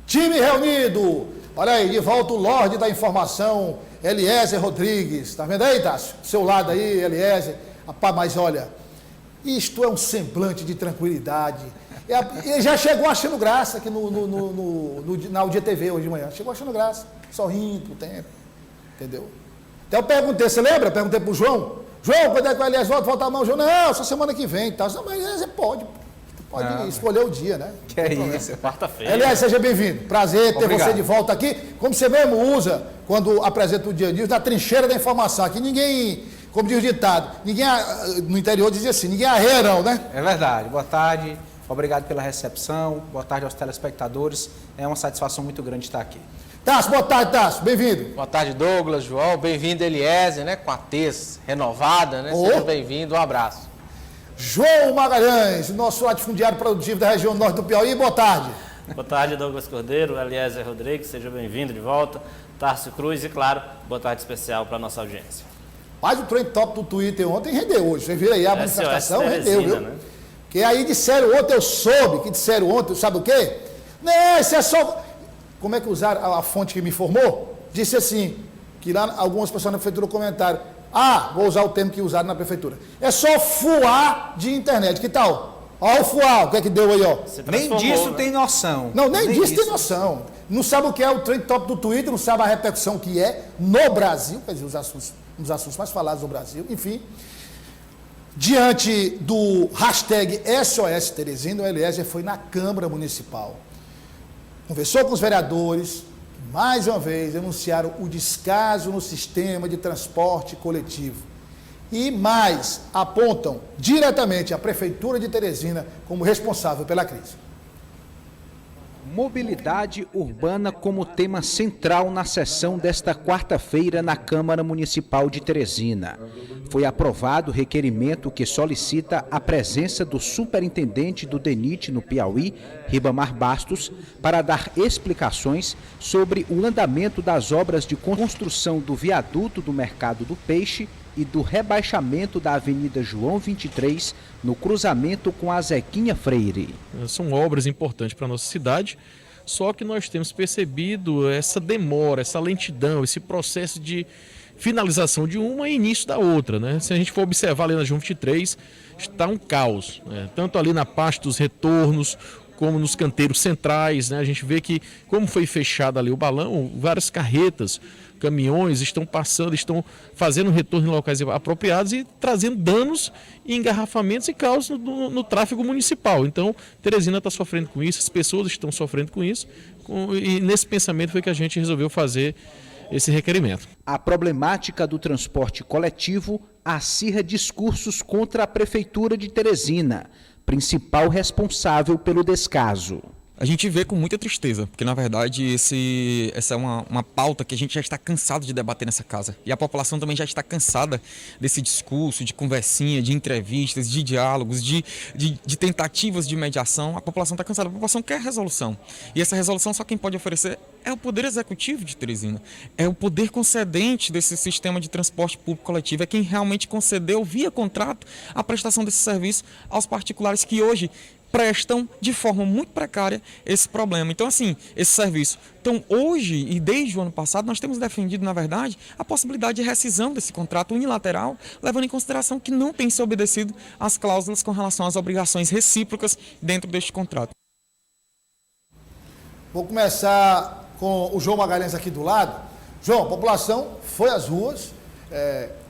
Time reunido. Olha aí, de volta o Lorde da Informação, Eliezer Rodrigues. Tá vendo aí, Tássio? Do seu lado aí, Eliezer. Rapaz, mas olha, isto é um semblante de tranquilidade. Ele já chegou achando graça aqui na UDTV hoje de manhã. Chegou achando graça, sorrindo pro tempo. Entendeu? Até eu perguntei, você lembra? Perguntei pro João. João, quando é que o Eliezer volta a mão? João, não, só semana que vem. Tá? Não, mas Eliezer pode escolher o dia, né? Que é isso, quarta-feira. Eliezer, seja bem-vindo. Prazer ter Obrigado. você de volta aqui. Como você mesmo usa, quando apresenta o Dia a Dia, da trincheira da informação. Aqui ninguém, como diz o ditado, ninguém, no interior dizia assim, ninguém arreia não, né? É verdade. Boa tarde, obrigado pela recepção, boa tarde aos telespectadores. É uma satisfação muito grande estar aqui. Tássio, boa tarde, Tássio. Bem-vindo. Boa tarde, Douglas, João. Bem-vindo, Eliezer, né? Com a tez renovada, né? Oh. Seja bem-vindo, um abraço. João Magalhães, nosso latifundiário produtivo da região norte do Piauí. Boa tarde. Boa tarde, Douglas Cordeiro, Eliezer Rodrigues, seja bem-vindo de volta. Tássio Cruz e, claro, boa tarde especial para a nossa audiência. Mas o trend top do Twitter ontem rendeu hoje. Vocês viram aí a manifestação? SOS Rendeu, Teresina, viu? né? Que aí disseram ontem, eu soube que disseram ontem, sabe o quê? Não, isso é só... Como é que usaram a fonte que me informou? Disse assim, que lá algumas pessoas na prefeitura comentaram, vou usar o termo que usaram na prefeitura, é só fuar de internet, que tal? Ó o fuar, o que é que deu aí, ó? Nem disso tem noção. Não, nem disso tem noção. Não sabe o que é o trend top do Twitter, não sabe a repercussão que é no Brasil, quer dizer, um dos assuntos mais falados no Brasil, enfim. Diante do hashtag SOS Teresina, o Eliezer foi na Câmara Municipal. Conversou com os vereadores, que mais uma vez denunciaram o descaso no sistema de transporte coletivo. E mais, apontam diretamente a Prefeitura de Teresina como responsável pela crise. Mobilidade urbana como tema central na sessão desta quarta-feira na Câmara Municipal de Teresina. Foi aprovado o requerimento que solicita a presença do superintendente do DENIT no Piauí, Ribamar Bastos, para dar explicações sobre o andamento das obras de construção do viaduto do Mercado do Peixe e do rebaixamento da Avenida João 23, no cruzamento com a Zequinha Freire. São obras importantes para a nossa cidade, só que nós temos percebido essa demora, essa lentidão, esse processo de finalização de uma e início da outra, né? Se a gente for observar ali na João 23, está um caos, né? Tanto ali na parte dos retornos, como nos canteiros centrais, né? A gente vê que, como foi fechado ali o balão, várias carretas, caminhões estão passando, estão fazendo retorno em locais apropriados e trazendo danos e engarrafamentos e caos no tráfego municipal. Então, Teresina está sofrendo com isso, as pessoas estão sofrendo com isso, e nesse pensamento foi que a gente resolveu fazer esse requerimento. A problemática do transporte coletivo acirra discursos contra a Prefeitura de Teresina, principal responsável pelo descaso. A gente vê com muita tristeza, porque na verdade essa é uma pauta que a gente já está cansado de debater nessa casa. E a população também já está cansada desse discurso, de conversinha, de entrevistas, de diálogos, de tentativas de mediação. A população está cansada, a população quer resolução. E essa resolução só quem pode oferecer é o Poder Executivo de Teresina. É o poder concedente desse sistema de transporte público coletivo. É quem realmente concedeu via contrato a prestação desse serviço aos particulares que hoje prestam de forma muito precária esse problema. Então, assim, esse serviço. Então, hoje e desde o ano passado, nós temos defendido, na verdade, a possibilidade de rescisão desse contrato unilateral, levando em consideração que não tem se obedecido às cláusulas com relação às obrigações recíprocas dentro deste contrato. Vou começar com o João Magalhães aqui do lado. João, a população foi às ruas,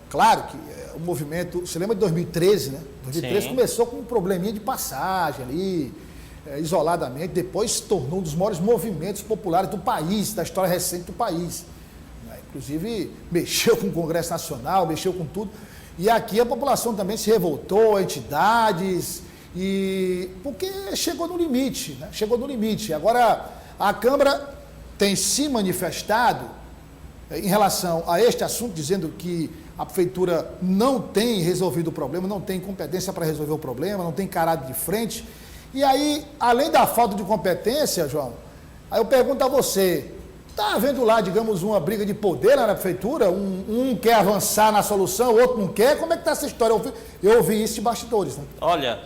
claro que o movimento, você lembra de 2013, né? 2013 Sim. Começou com um probleminha de passagem ali, isoladamente, depois se tornou um dos maiores movimentos populares do país, da história recente do país. Inclusive, mexeu com o Congresso Nacional, mexeu com tudo. E aqui a população também se revoltou, entidades, porque chegou no limite, né? Chegou no limite. Agora, a Câmara tem se manifestado em relação a este assunto, dizendo que a Prefeitura não tem resolvido o problema, não tem competência para resolver o problema, não tem encarado de frente. E aí, além da falta de competência, João, aí eu pergunto a você, está havendo lá, digamos, uma briga de poder lá na Prefeitura? Um quer avançar na solução, o outro não quer? Como é que está essa história? Eu ouvi isso de bastidores, né? Olha,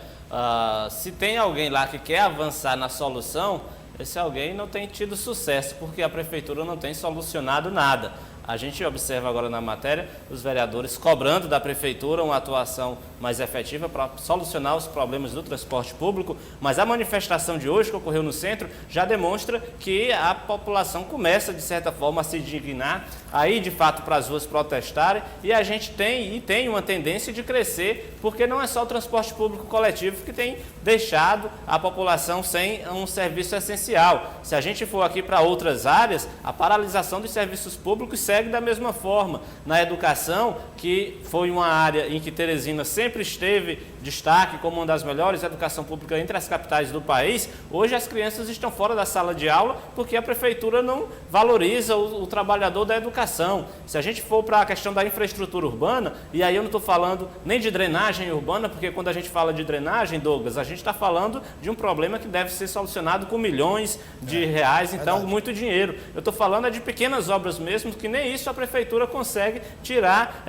se tem alguém lá que quer avançar na solução, esse alguém não tem tido sucesso, porque a prefeitura não tem solucionado nada. A gente observa agora na matéria os vereadores cobrando da prefeitura uma atuação mais efetiva para solucionar os problemas do transporte público, mas a manifestação de hoje que ocorreu no centro já demonstra que a população começa, de certa forma, a se indignar, a ir de fato para as ruas protestarem, e a gente tem uma tendência de crescer, porque não é só o transporte público coletivo que tem deixado a população sem um serviço essencial. Se a gente for aqui para outras áreas, a paralisação dos serviços públicos segue da mesma forma. Na educação, que foi uma área em que Teresina sempre esteve destaque como uma das melhores educação pública entre as capitais do país, hoje as crianças estão fora da sala de aula porque a prefeitura não valoriza o trabalhador da educação. Se a gente for para a questão da infraestrutura urbana, e aí eu não estou falando nem de drenagem urbana, porque quando a gente fala de drenagem, Douglas, a gente está falando de um problema que deve ser solucionado com milhões de reais, então muito dinheiro. Eu estou falando de pequenas obras mesmo, que nem isso a prefeitura consegue tirar,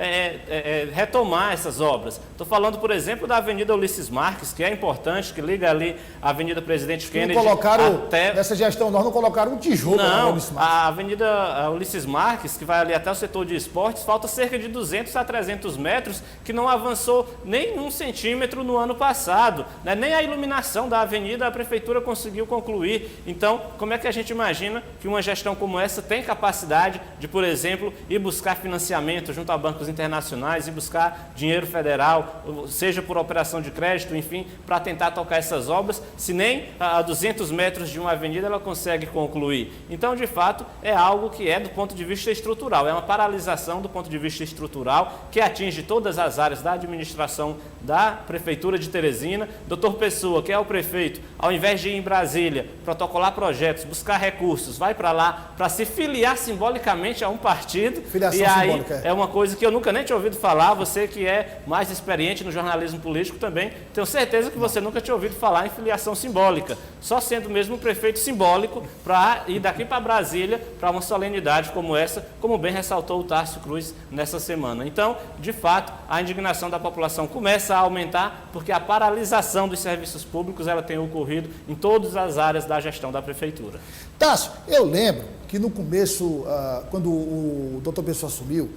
retomar essas obras. Estou falando, por exemplo, da Avenida Ulisses Marques, que é importante, que liga ali a Avenida Presidente Kennedy até... Nessa gestão nós não colocaram um tijolo na Ulisses Marques. A Avenida Ulisses Marques, que vai ali até o setor de esportes, falta cerca de 200 a 300 metros, que não avançou nem 1 centímetro no ano passado, né? Nem a iluminação da avenida a prefeitura conseguiu concluir. Então, como é que a gente imagina que uma gestão como essa tem capacidade de, por exemplo, ir buscar financiamento junto a bancos internacionais e buscar dinheiro federal, seja por operação de crédito, enfim, para tentar tocar essas obras, se nem a 200 metros de uma avenida ela consegue concluir. Então, de fato, é algo que é do ponto de vista estrutural, é uma paralisação do ponto de vista estrutural que atinge todas as áreas da administração da Prefeitura de Teresina. Doutor Pessoa, que é o prefeito, ao invés de ir em Brasília, protocolar projetos, buscar recursos, vai para lá para se filiar simbolicamente a um partido. Filiação e aí simbólica. É uma coisa que eu nunca nem tinha ouvido falar, você que é mais experiente no jornalismo político também, tenho certeza que você nunca tinha ouvido falar em filiação simbólica, só sendo mesmo um prefeito simbólico para ir daqui para Brasília para uma solenidade como essa, como bem ressaltou o Tárcio Cruz nessa semana. Então, de fato, a indignação da população começa a aumentar porque a paralisação dos serviços públicos ela tem ocorrido em todas as áreas da gestão da prefeitura. Tássio, eu lembro que no começo, quando o doutor Pessoa assumiu,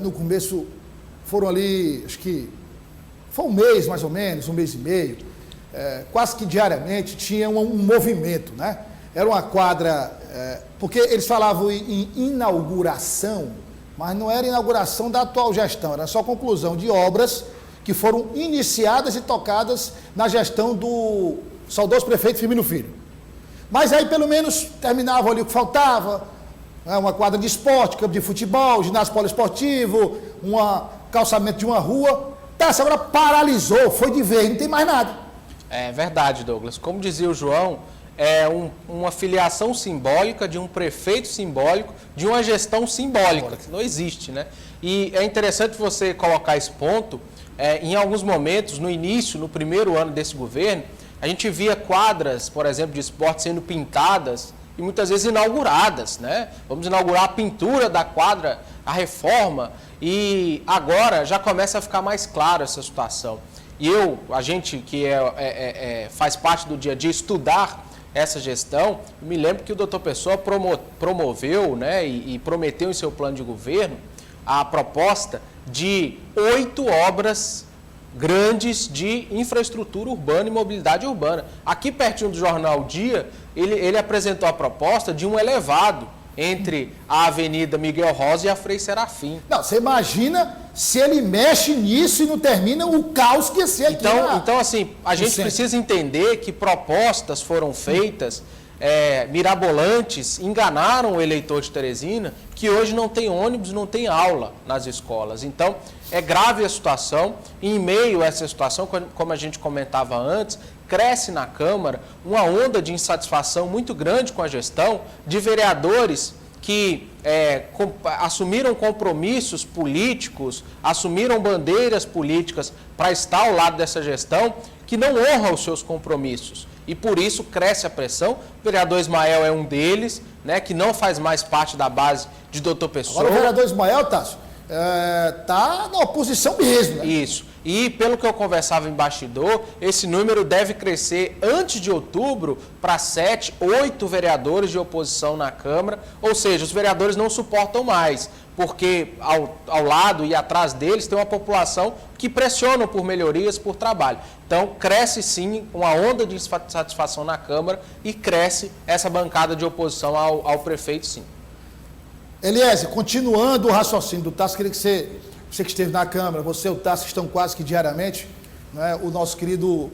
no começo foram ali, acho que foi um mês mais ou menos, um mês e meio, quase que diariamente tinha um movimento, né? Era uma quadra, porque eles falavam em inauguração, mas não era inauguração da atual gestão, era só conclusão de obras que foram iniciadas e tocadas na gestão do saudoso prefeito Firmino Filho. Mas aí pelo menos terminava ali o que faltava, né? Uma quadra de esporte, campo de futebol, ginásio poliesportivo, calçamento de uma rua. Tássio, agora paralisou, foi de vez, não tem mais nada. É verdade, Douglas. Como dizia o João, é uma filiação simbólica de um prefeito simbólico, de uma gestão simbólica, que não existe, né? E é interessante você colocar esse ponto. Em alguns momentos, no início, no primeiro ano desse governo, a gente via quadras, por exemplo, de esporte sendo pintadas e muitas vezes inauguradas, né? Vamos inaugurar a pintura da quadra, a reforma, e agora já começa a ficar mais claro essa situação. E a gente que faz parte do dia a dia, estudar essa gestão, eu me lembro que o doutor Pessoa promoveu, né, e prometeu em seu plano de governo a proposta de 8 obras grandes de infraestrutura urbana e mobilidade urbana. Aqui pertinho do jornal Dia, ele apresentou a proposta de um elevado entre a Avenida Miguel Rosa e a Frei Serafim. Não, você imagina se ele mexe nisso e não termina o caos que ia ser aqui. Então assim, a gente precisa entender que propostas foram feitas, mirabolantes, enganaram o eleitor de Teresina, que hoje não tem ônibus, não tem aula nas escolas. Então, é grave a situação. Em meio a essa situação, como a gente comentava antes, cresce na Câmara uma onda de insatisfação muito grande com a gestão de vereadores que assumiram compromissos políticos, assumiram bandeiras políticas para estar ao lado dessa gestão, que não honra os seus compromissos. E por isso cresce a pressão. O vereador Ismael é um deles, né, que não faz mais parte da base de doutor Pessoa. Agora o vereador Ismael, Tássio, está na oposição mesmo. Né? Isso. E pelo que eu conversava em bastidor, esse número deve crescer antes de outubro para 7, 8 vereadores de oposição na Câmara. Ou seja, os vereadores não suportam mais, porque ao lado e atrás deles tem uma população que pressiona por melhorias, por trabalho. Então, cresce sim uma onda de insatisfação na Câmara e cresce essa bancada de oposição ao prefeito, sim. Eliezer, continuando o raciocínio do Tasso, queria que você que esteve na Câmara, você e o Tasso estão quase que diariamente, né? O nosso querido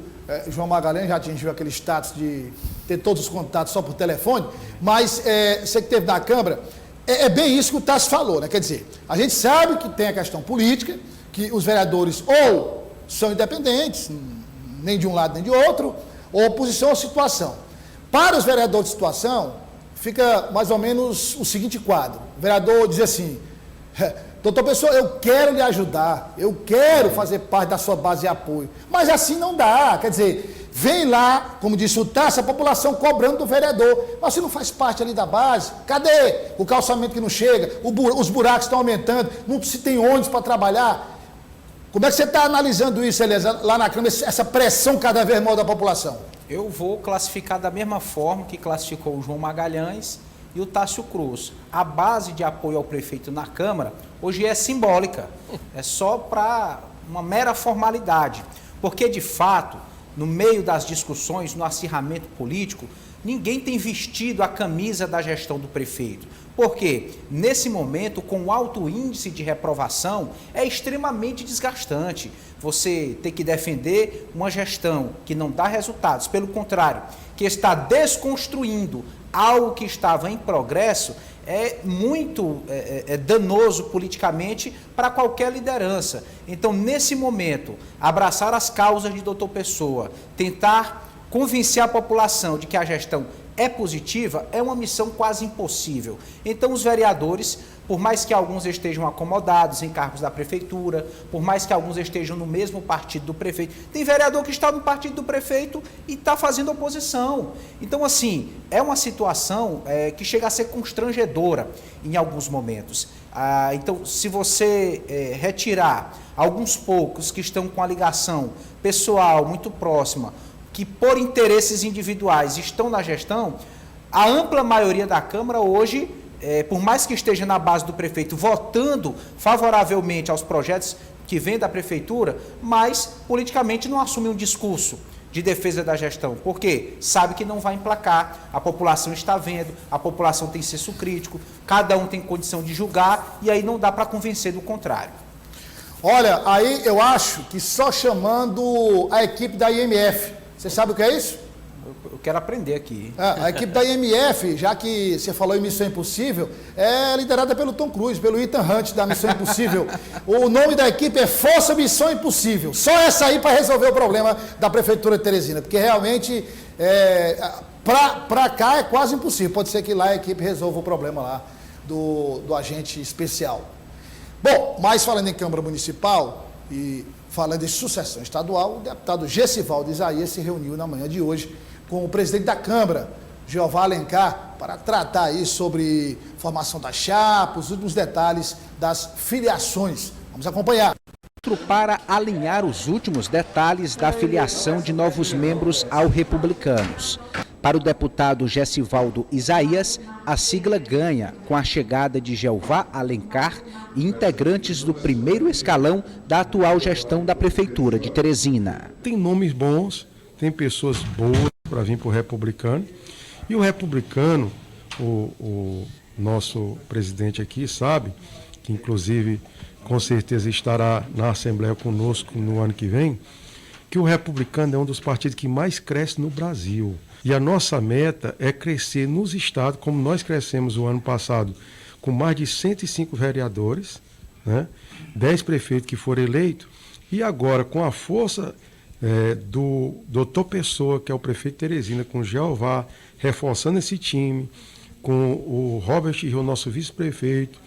João Magalhães já atingiu aquele status de ter todos os contatos só por telefone, mas você que esteve na Câmara, é bem isso que o Tasso falou, né? Quer dizer, a gente sabe que tem a questão política, que os vereadores ou são independentes, nem de um lado nem de outro, ou oposição à situação. Para os vereadores de situação, fica mais ou menos o seguinte quadro. O vereador diz assim, doutor Pessoa, eu quero lhe ajudar, eu quero fazer parte da sua base de apoio, mas assim não dá, quer dizer, vem lá, como disse o Tasso, a população cobrando do vereador, mas você não faz parte ali da base, cadê o calçamento que não chega, os buracos estão aumentando, não se tem ônibus para trabalhar. Como é que você está analisando isso, Eliezer, lá na Câmara, essa pressão cada vez maior da população? Eu vou classificar da mesma forma que classificou o João Magalhães e o Tássio Cruz. A base de apoio ao prefeito na Câmara hoje é simbólica, é só para uma mera formalidade, porque de fato, no meio das discussões, no acirramento político, ninguém tem vestido a camisa da gestão do prefeito. Porque, nesse momento, com o alto índice de reprovação, é extremamente desgastante. Você ter que defender uma gestão que não dá resultados, pelo contrário, que está desconstruindo algo que estava em progresso, é muito danoso politicamente para qualquer liderança. Então, nesse momento, abraçar as causas de doutor Pessoa, tentar convencer a população de que a gestão é positiva, é uma missão quase impossível. Então, os vereadores, por mais que alguns estejam acomodados em cargos da prefeitura, por mais que alguns estejam no mesmo partido do prefeito, tem vereador que está no partido do prefeito e está fazendo oposição. Então, assim, é uma situação que chega a ser constrangedora em alguns momentos. Então, se você retirar alguns poucos que estão com a ligação pessoal muito próxima, que por interesses individuais estão na gestão, a ampla maioria da Câmara hoje, por mais que esteja na base do prefeito, votando favoravelmente aos projetos que vêm da prefeitura, mas politicamente não assume um discurso de defesa da gestão, porque sabe que não vai emplacar, a população está vendo, a população tem senso crítico, cada um tem condição de julgar, e aí não dá para convencer do contrário. Olha, aí eu acho que só chamando a equipe da IMF, você sabe o que é isso? Eu quero aprender aqui. A equipe da IMF, já que você falou em Missão Impossível, é liderada pelo Tom Cruise, pelo Ethan Hunt da Missão Impossível. O nome da equipe é Força Missão Impossível. Só essa aí para resolver o problema da Prefeitura de Teresina, porque realmente, para cá é quase impossível. Pode ser que lá a equipe resolva o problema lá do agente especial. Bom, mas falando em Câmara Municipal e falando em sucessão estadual, o deputado Gessivaldo Isaías se reuniu na manhã de hoje com o presidente da Câmara, Jeová Alencar, para tratar aí sobre formação da chapa, os últimos detalhes das filiações. Vamos acompanhar. Para alinhar os últimos detalhes da filiação de novos membros ao Republicanos. Para o deputado Gessivaldo Isaías, a sigla ganha com a chegada de Jeová Alencar e integrantes do primeiro escalão da atual gestão da Prefeitura de Teresina. Tem nomes bons, tem pessoas boas para vir para o Republicano. E o Republicano, o nosso presidente aqui sabe, que inclusive com certeza estará na Assembleia conosco no ano que vem, que o Republicano é um dos partidos que mais cresce no Brasil. E a nossa meta é crescer nos estados, como nós crescemos o ano passado, com mais de 105 vereadores, né? 10 prefeitos que foram eleitos, e agora com a força do doutor Pessoa, que é o prefeito de Teresina, com o Jeová, reforçando esse time, com o Robert Rio, nosso vice-prefeito,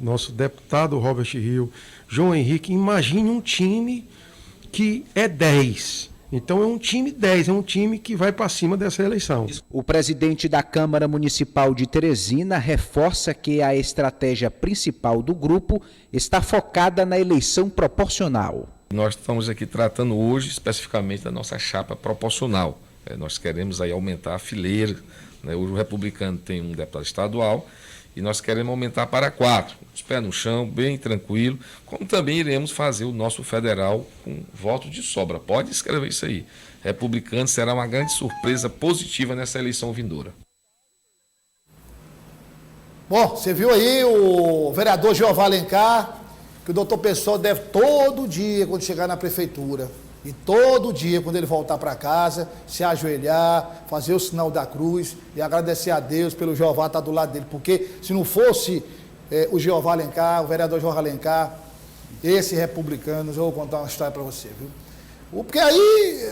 nosso deputado Robert Rio, João Henrique. Imagine um time que é 10, Então é um time 10, é um time que vai para cima dessa eleição. O presidente da Câmara Municipal de Teresina reforça que a estratégia principal do grupo está focada na eleição proporcional. Nós estamos aqui tratando hoje especificamente da nossa chapa proporcional. Nós queremos aí aumentar a fileira, né? Hoje o Republicano tem um deputado estadual e nós queremos aumentar para 4, os pés no chão, bem tranquilo, como também iremos fazer o nosso federal com voto de sobra. Pode escrever isso aí. Republicano será uma grande surpresa positiva nessa eleição vindoura. Bom, você viu aí o vereador Jeová Alencar, que o doutor Pessoa deve todo dia, quando chegar na prefeitura, e todo dia, quando ele voltar para casa, se ajoelhar, fazer o sinal da cruz e agradecer a Deus pelo Jeová estar do lado dele. Porque se não fosse o Jeová Alencar, o vereador Jeová Alencar, esse republicano, eu vou contar uma história para você, viu? Porque aí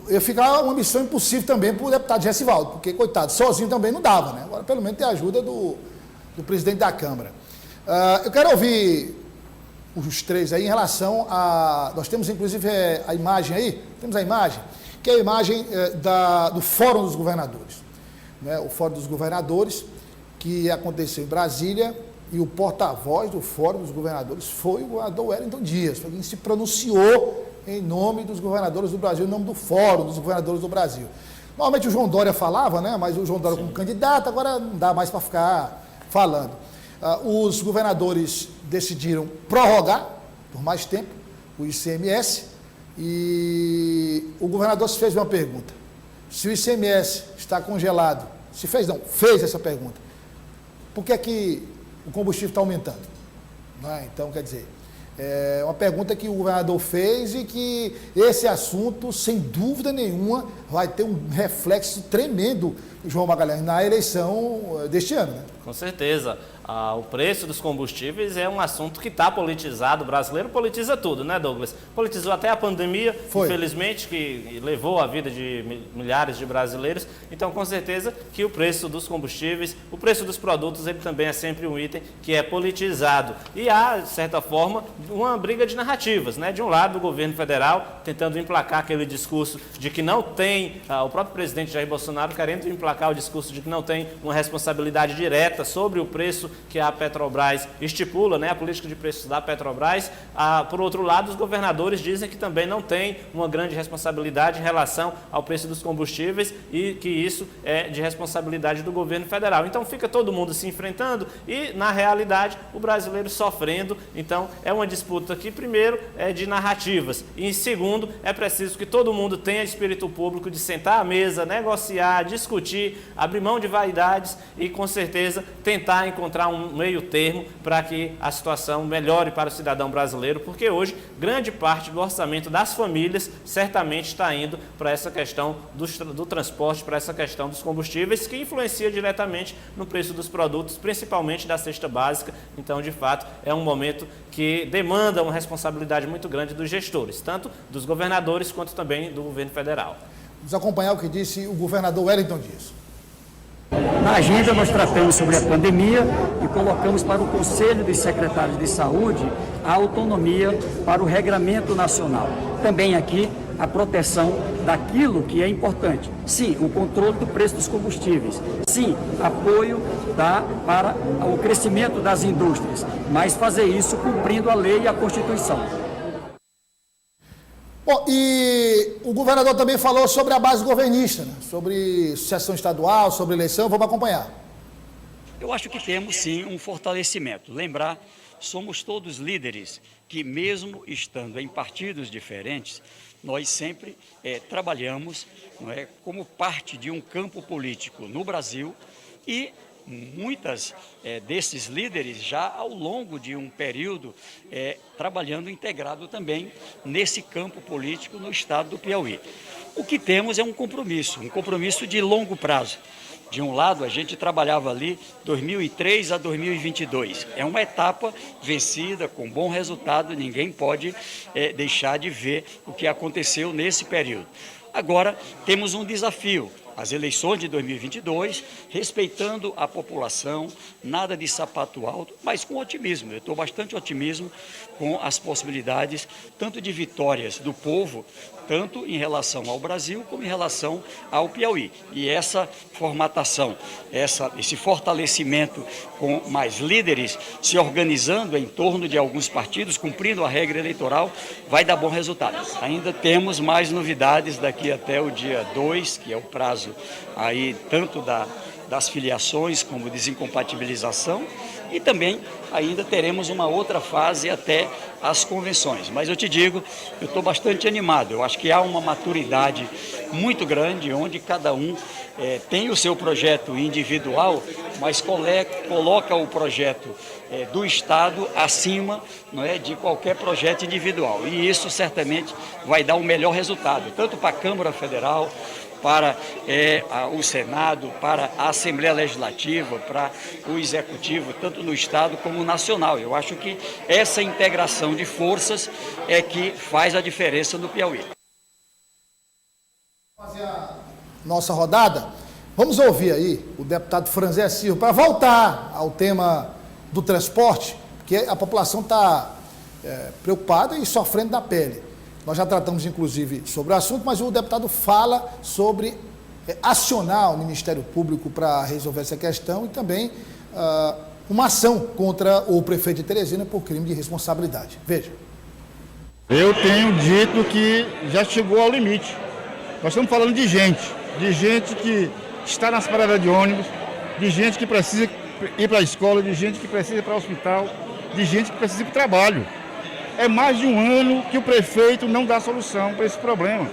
ia ficar uma missão impossível também para o deputado Gessivaldo, porque, coitado, sozinho também não dava, né? Agora, pelo menos, tem a ajuda do presidente da Câmara. Eu quero ouvir os três aí em relação a... Nós temos, inclusive, a imagem aí, temos a imagem, que é a imagem do Fórum dos Governadores. Né? O Fórum dos Governadores, que aconteceu em Brasília, e o porta-voz do Fórum dos Governadores foi o governador Wellington Dias, foi quem se pronunciou em nome dos governadores do Brasil, em nome do Fórum dos Governadores do Brasil. Normalmente o João Dória falava, né? Mas o João Dória como candidato, agora não dá mais para ficar falando. Os governadores decidiram prorrogar por mais tempo o ICMS e o governador se fez uma pergunta. Se o ICMS está congelado, se fez não, fez essa pergunta, por que é que o combustível está aumentando? Não é? Então, quer dizer, é uma pergunta que o governador fez e que esse assunto, sem dúvida nenhuma, vai ter um reflexo tremendo, João Magalhães, na eleição deste ano, né? Com certeza. O preço dos combustíveis é um assunto que está politizado. O brasileiro politiza tudo, né, Douglas? Politizou até a pandemia, infelizmente, que levou a vida de milhares de brasileiros. Então, com certeza que o preço dos combustíveis, o preço dos produtos, ele também é sempre um item que é politizado. E há, de certa forma, uma briga de narrativas, né? De um lado, o governo federal tentando emplacar aquele discurso de que não tem, o próprio presidente Jair Bolsonaro querendo emplacar o discurso de que não tem uma responsabilidade direta sobre o preço que a Petrobras estipula, né, a política de preços da Petrobras. Por outro lado, os governadores dizem que também não tem uma grande responsabilidade em relação ao preço dos combustíveis e que isso é de responsabilidade do governo federal. Então fica todo mundo se enfrentando e, na realidade, o brasileiro sofrendo. Então é uma disputa que, primeiro, é de narrativas e, segundo, é preciso que todo mundo tenha espírito público de sentar à mesa, negociar, discutir, abrir mão de vaidades e, com certeza, tentar encontrar um meio termo para que a situação melhore para o cidadão brasileiro, porque hoje grande parte do orçamento das famílias certamente está indo para essa questão do transporte, para essa questão dos combustíveis, que influencia diretamente no preço dos produtos, principalmente da cesta básica. Então, de fato, é um momento que demanda uma responsabilidade muito grande dos gestores, tanto dos governadores quanto também do governo federal. Vamos acompanhar o que disse o governador Wellington Dias. Na agenda, nós tratamos sobre a pandemia e colocamos para o Conselho dos Secretários de Saúde a autonomia para o regramento nacional. Também aqui a proteção daquilo que é importante. Sim, o controle do preço dos combustíveis. Sim, apoio para o crescimento das indústrias, mas fazer isso cumprindo a lei e a Constituição. Bom, e o governador também falou sobre a base governista, né? Sobre sucessão estadual, sobre eleição. Vamos acompanhar. Eu acho que temos sim um fortalecimento. Lembrar, somos todos líderes que, mesmo estando em partidos diferentes, nós sempre trabalhamos, não é, como parte de um campo político no Brasil e muitas desses líderes já ao longo de um período trabalhando integrado também nesse campo político no estado do Piauí. O que temos é um compromisso de longo prazo. De um lado, a gente trabalhava ali 2003 a 2022. É uma etapa vencida, com bom resultado, ninguém pode deixar de ver o que aconteceu nesse período. Agora, temos um desafio, as eleições de 2022, respeitando a população, nada de sapato alto, mas com otimismo. Eu estou bastante otimismo com as possibilidades, tanto de vitórias do povo, tanto em relação ao Brasil como em relação ao Piauí. E essa formatação, esse fortalecimento com mais líderes se organizando em torno de alguns partidos, cumprindo a regra eleitoral, vai dar bom resultado. Ainda temos mais novidades daqui até o dia 2, que é o prazo aí tanto das filiações como desincompatibilização, e também ainda teremos uma outra fase até as convenções. Mas eu te digo, eu estou bastante animado. Eu acho que há uma maturidade muito grande, onde cada um tem o seu projeto individual, mas coloca o projeto do Estado acima, não é, de qualquer projeto individual. E isso certamente vai dar o melhor resultado, tanto para a Câmara Federal, para o Senado, para a Assembleia Legislativa, para o Executivo, tanto no Estado como no Nacional. Eu acho que essa integração de forças é que faz a diferença no Piauí. Fazer a nossa rodada, vamos ouvir aí o deputado Franzé Silva, para voltar ao tema do transporte, porque a população está preocupada e sofrendo da pele. Nós já tratamos, inclusive, sobre o assunto, mas o deputado fala sobre acionar o Ministério Público para resolver essa questão e também uma ação contra o prefeito de Teresina por crime de responsabilidade. Veja. Eu tenho dito que já chegou ao limite. Nós estamos falando de gente que está nas paradas de ônibus, de gente que precisa ir para a escola, de gente que precisa ir para o hospital, de gente que precisa ir para o trabalho. É mais de um ano que o prefeito não dá solução para esse problema.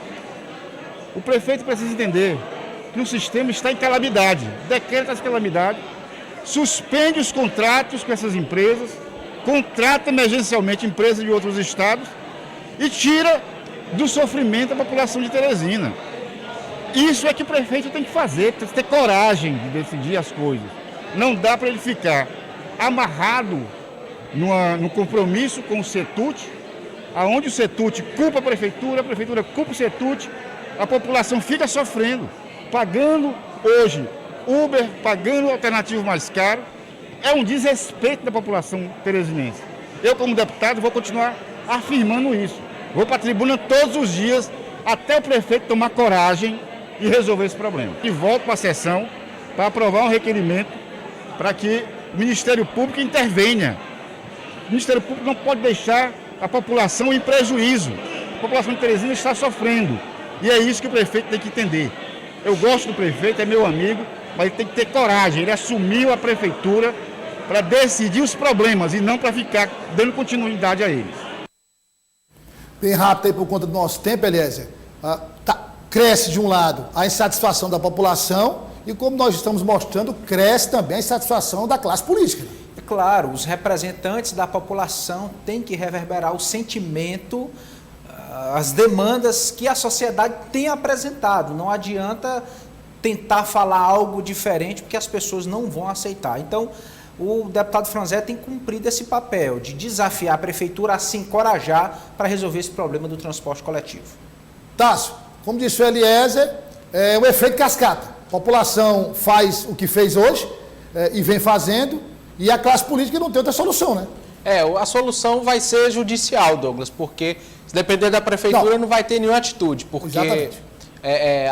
O prefeito precisa entender que o sistema está em calamidade, decreta essa calamidade, suspende os contratos com essas empresas, contrata emergencialmente empresas de outros estados e tira do sofrimento a população de Teresina. Isso é que o prefeito tem que fazer, tem que ter coragem de decidir as coisas. Não dá para ele ficar amarrado no compromisso com o CETUT, aonde o CETUT culpa a prefeitura culpa o CETUT, a população fica sofrendo, pagando hoje Uber, pagando alternativo mais caro. É um desrespeito da população teresinense. Eu, como deputado, vou continuar afirmando isso. Vou para a tribuna todos os dias até o prefeito tomar coragem e resolver esse problema. E volto para a sessão para aprovar um requerimento para que o Ministério Público intervenha. O Ministério Público não pode deixar a população em prejuízo. A população de Teresina está sofrendo. E é isso que o prefeito tem que entender. Eu gosto do prefeito, é meu amigo, mas ele tem que ter coragem. Ele assumiu a prefeitura para decidir os problemas e não para ficar dando continuidade a eles. Bem rápido aí por conta do nosso tempo, Eliezer. Cresce de um lado a insatisfação da população e, como nós estamos mostrando, cresce também a insatisfação da classe política. É claro, os representantes da população têm que reverberar o sentimento, as demandas que a sociedade tem apresentado. Não adianta tentar falar algo diferente, porque as pessoas não vão aceitar. Então, o deputado Franzé tem cumprido esse papel de desafiar a prefeitura a se encorajar para resolver esse problema do transporte coletivo. Tássio, como disse o Eliezer, é o efeito cascata. A população faz o que fez hoje e vem fazendo, e a classe política não tem outra solução, né? A solução vai ser judicial, Douglas, porque se depender da prefeitura não vai ter nenhuma atitude, porque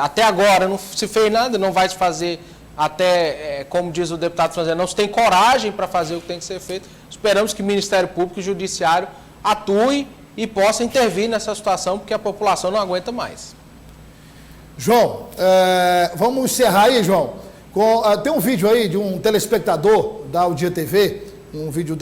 até agora não se fez nada, não vai se fazer até, como diz o deputado Franzé, não se tem coragem para fazer o que tem que ser feito. Esperamos que o Ministério Público e o Judiciário atue e possa intervir nessa situação, porque a população não aguenta mais. João, vamos encerrar aí, João. Tem um vídeo aí de um telespectador da O Dia TV, um vídeo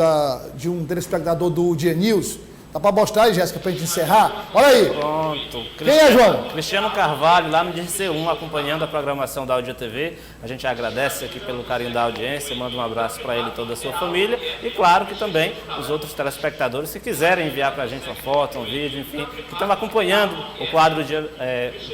de um telespectador do Dia News. Dá para mostrar aí, Jéssica, para a gente encerrar? Olha aí. Pronto. Quem é, João? Cristiano Carvalho, lá no DRC1, acompanhando a programação da Audio TV. A gente agradece aqui pelo carinho da audiência, manda um abraço para ele e toda a sua família. E claro que também os outros telespectadores, se quiserem enviar para a gente uma foto, um vídeo, enfim, que estão acompanhando o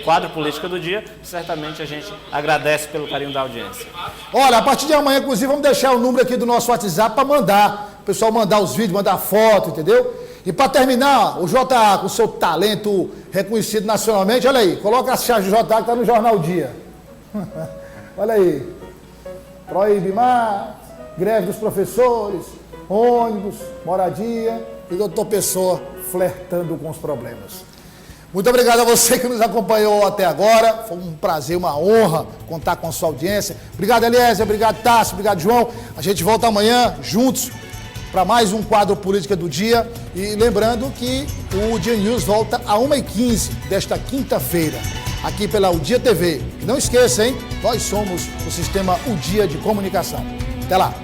quadro político do dia, certamente a gente agradece pelo carinho da audiência. Olha, a partir de amanhã, inclusive, vamos deixar o número aqui do nosso WhatsApp para mandar. O pessoal mandar os vídeos, mandar foto, entendeu? E para terminar, o JA, com o seu talento reconhecido nacionalmente, olha aí, coloca a chave do JA que está no Jornal Dia. Olha aí. Proibimar, greve dos professores, ônibus, moradia e doutor Pessoa flertando com os problemas. Muito obrigado a você que nos acompanhou até agora. Foi um prazer, uma honra contar com a sua audiência. Obrigado, Eliezer. Obrigado, Tássio. Obrigado, João. A gente volta amanhã juntos para mais um quadro Política do Dia. E lembrando que o Dia News volta a 1h15 desta quinta-feira, aqui pela O Dia TV. E não esqueça, hein? Nós somos o Sistema O Dia de Comunicação. Até lá.